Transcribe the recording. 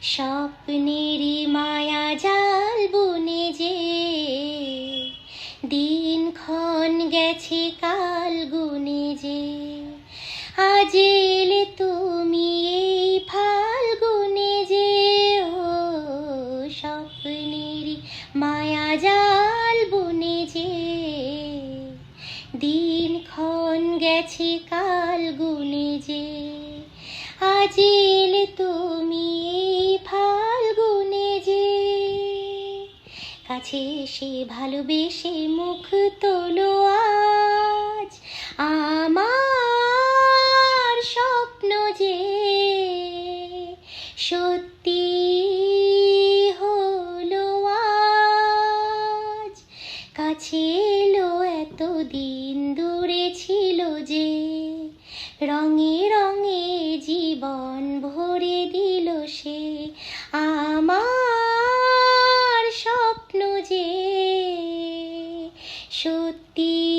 স্বপ্নেরই মায়া জাল বুনে যে দিনক্ষণ গেছে কাল গুনে যে আজ এলে তুমি এই ফাল্গুনে যে ও স্বপ্নেরই মায়া জাল বুনে যে দিনক্ষণ গেছে কাল গুনে যে আজ এলে তুমি এই ফাল্গুনে যে কাছে এসে ভালোবেসে মুখ তোলো আজ আমার স্বপ্ন যে সত্যি হলো আজ কাছে এলো এতদিন দূরে ছিল যে রঙে রঙে জীবন ভরে দিল সে আমার স্বপ্ন যে সত্যি